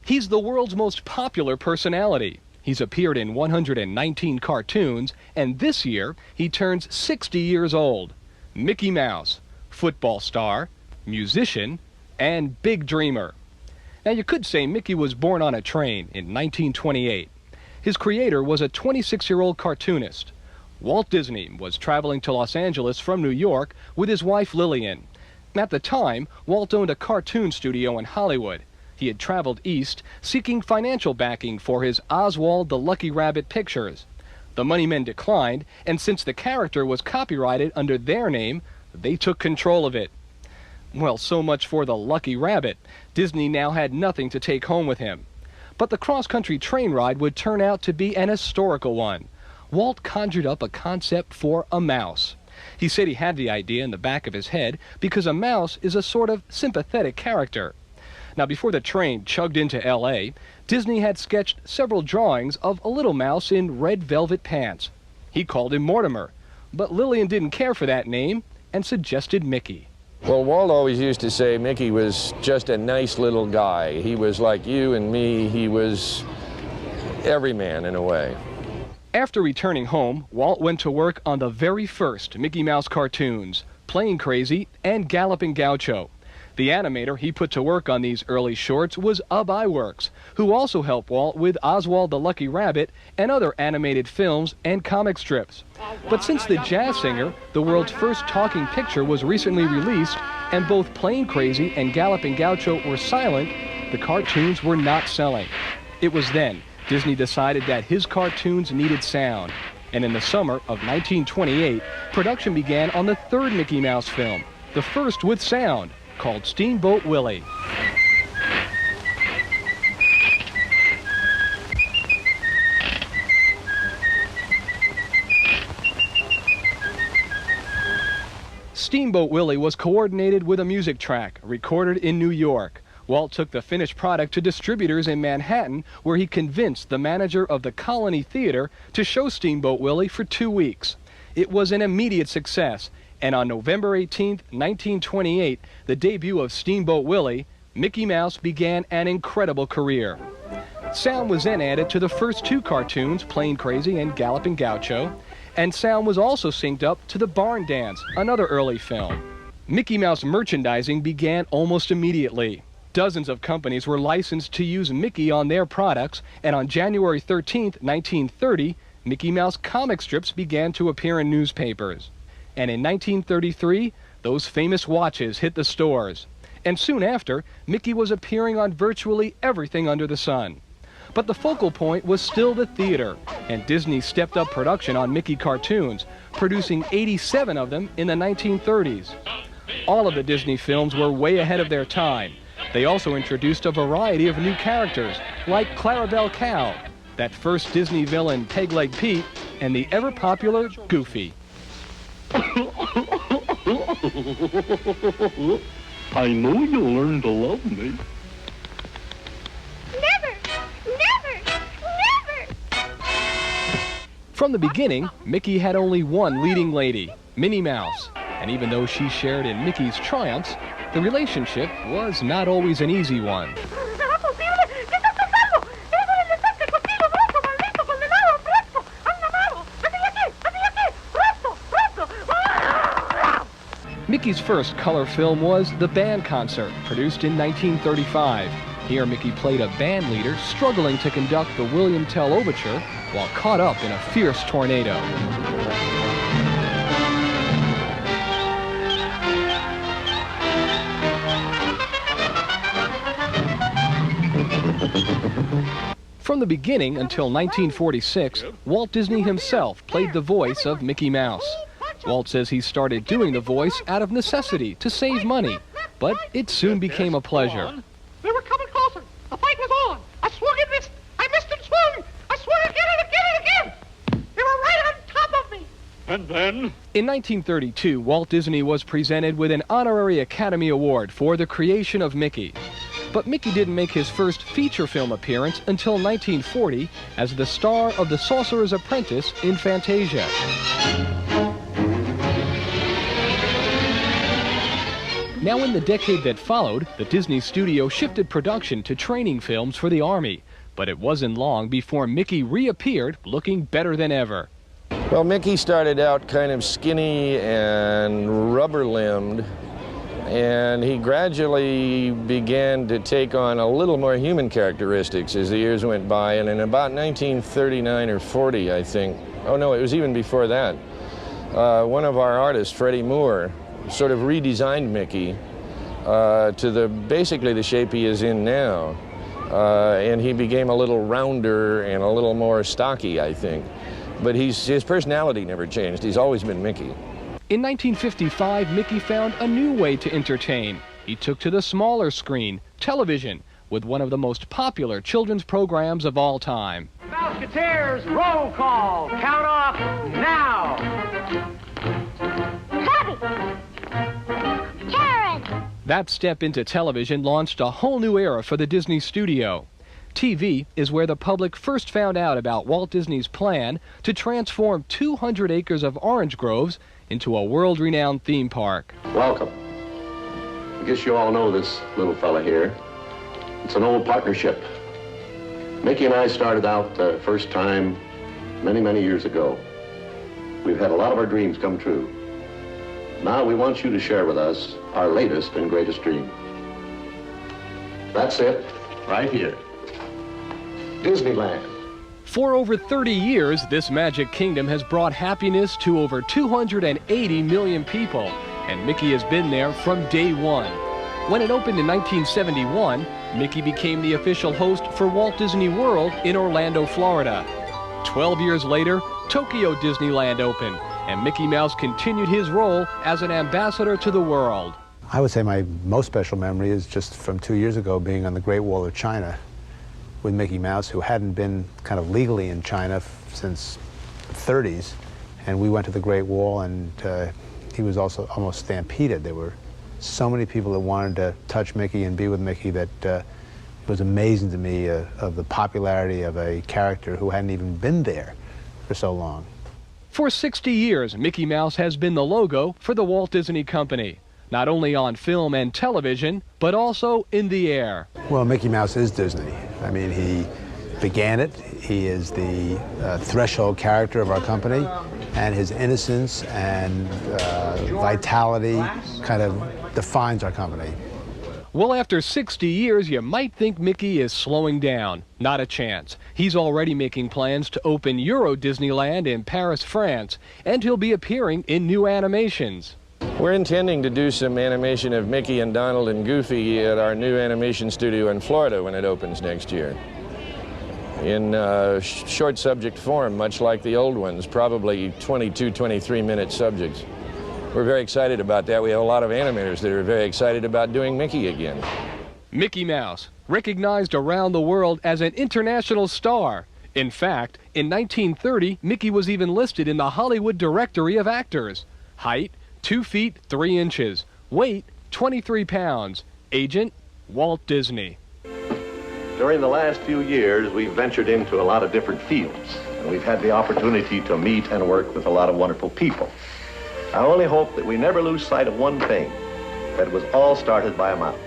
He's the world's most popular personality. He's appeared in 119 cartoons, and this year he turns 60 years old. Mickey Mouse, football star, musician, and big dreamer. Now you could say Mickey was born on a train in 1928. His creator was a 26-year-old cartoonist. Walt Disney was traveling to Los Angeles from New York with his wife Lillian. At the time, Walt owned a cartoon studio in Hollywood. He had traveled east, seeking financial backing for his Oswald the Lucky Rabbit pictures. The money men declined, and since the character was copyrighted under their name, they took control of it. Well, so much for the Lucky Rabbit. Disney now had nothing to take home with him. But the cross-country train ride would turn out to be an historical one. Walt conjured up a concept for a mouse. He said he had the idea in the back of his head because a mouse is a sort of sympathetic character. Now, before the train chugged into L.A., Disney had sketched several drawings of a little mouse in red velvet pants. He called him Mortimer, but Lillian didn't care for that name and suggested Mickey. Well, Walt always used to say Mickey was just a nice little guy. He was like you and me. He was every man in a way. After returning home, Walt went to work on the very first Mickey Mouse cartoons, Plain Crazy and Galloping Gaucho. The animator he put to work on these early shorts was Ub Iwerks, who also helped Walt with Oswald the Lucky Rabbit and other animated films and comic strips. But since The Jazz Singer, the world's first talking picture, was recently released, and both Plain Crazy and Galloping Gaucho were silent, the cartoons were not selling. It was then Disney decided that his cartoons needed sound. And in the summer of 1928, production began on the third Mickey Mouse film, the first with sound, called Steamboat Willie. Steamboat Willie was coordinated with a music track recorded in New York. Walt took the finished product to distributors in Manhattan, where he convinced the manager of the Colony Theater to show Steamboat Willie for 2 weeks. It was an immediate success, and on November 18, 1928, the debut of Steamboat Willie, Mickey Mouse began an incredible career. Sound was then added to the first 2 cartoons, Plain Crazy and Galloping Gaucho, and sound was also synced up to The Barn Dance, another early film. Mickey Mouse merchandising began almost immediately. Dozens of companies were licensed to use Mickey on their products, and on January 13, 1930, Mickey Mouse comic strips began to appear in newspapers. And in 1933, those famous watches hit the stores. And soon after, Mickey was appearing on virtually everything under the sun. But the focal point was still the theater, and Disney stepped up production on Mickey cartoons, producing 87 of them in the 1930s. All of the Disney films were way ahead of their time. They also introduced a variety of new characters, like Clarabelle Cow, that first Disney villain Peg-Leg Pete, and the ever-popular Goofy. I know you'll learn to love me. Never! Never! Never! From the beginning, Mickey had only one leading lady, Minnie Mouse. And even though she shared in Mickey's triumphs, the relationship was not always an easy one. Mickey's first color film was The Band Concert, produced in 1935. Here, Mickey played a band leader struggling to conduct the William Tell Overture while caught up in a fierce tornado. From the beginning until 1946, Walt Disney himself played the voice of Mickey Mouse. Walt says he started doing the voice out of necessity to save money, but it soon became a pleasure. They were coming closer. The fight was on. I swung and missed. I missed and swung. I swung again and again and again. They were right on top of me. And then? In 1932, Walt Disney was presented with an honorary Academy Award for the creation of Mickey. But Mickey didn't make his first feature film appearance until 1940 as the star of The Sorcerer's Apprentice in Fantasia. Now in the decade that followed, the Disney studio shifted production to training films for the Army. But it wasn't long before Mickey reappeared looking better than ever. Well, Mickey started out kind of skinny and rubber-limbed, and he gradually began to take on a little more human characteristics as the years went by. And in about 1939 or 40, I think, oh no, it was even before that, one of our artists, Freddie Moore, sort of redesigned Mickey to basically the shape he is in now. And he became a little rounder and a little more stocky, I think. But his personality never changed. He's always been Mickey. In 1955, Mickey found a new way to entertain. He took to the smaller screen, television, with one of the most popular children's programs of all time. Musketeers, roll call. Count off now. Bobby! Karen! That step into television launched a whole new era for the Disney studio. TV is where the public first found out about Walt Disney's plan to transform 200 acres of orange groves into a world-renowned theme park. Welcome. I guess you all know this little fella here. It's an old partnership. Mickey and I started out the first time many, many years ago. We've had a lot of our dreams come true. Now we want you to share with us our latest and greatest dream. That's it, right here. Disneyland. For over 30 years, this Magic Kingdom has brought happiness to over 280 million people, and Mickey has been there from day one. When it opened in 1971, Mickey became the official host for Walt Disney World in Orlando, Florida. 12 years later, Tokyo Disneyland opened, and Mickey Mouse continued his role as an ambassador to the world. I would say my most special memory is just from 2 years ago being on the Great Wall of China with Mickey Mouse, who hadn't been kind of legally in China since the 30s. And we went to the Great Wall, and he was also almost stampeded. There were so many people that wanted to touch Mickey and be with Mickey that it was amazing to me of the popularity of a character who hadn't even been there for so long. For 60 years, Mickey Mouse has been the logo for the Walt Disney Company, not only on film and television, but also in the air. Well, Mickey Mouse is Disney. I mean, he began it. He is the threshold character of our company, and his innocence and vitality kind of defines our company. Well, after 60 years, you might think Mickey is slowing down. Not a chance. He's already making plans to open Euro Disneyland in Paris, France, and he'll be appearing in new animations. We're intending to do some animation of Mickey and Donald and Goofy at our new animation studio in Florida when it opens next year. In short subject form, much like the old ones, probably 22, 23-minute subjects. We're very excited about that. We have a lot of animators that are very excited about doing Mickey again. Mickey Mouse, recognized around the world as an international star. In fact, in 1930, Mickey was even listed in the Hollywood Directory of Actors. Height, 2 feet 3 inches. Weight, 23 pounds. Agent, Walt Disney. During the last few years, we've ventured into a lot of different fields, and we've had the opportunity to meet and work with a lot of wonderful people. I only hope that we never lose sight of one thing, that it was all started by a mouse.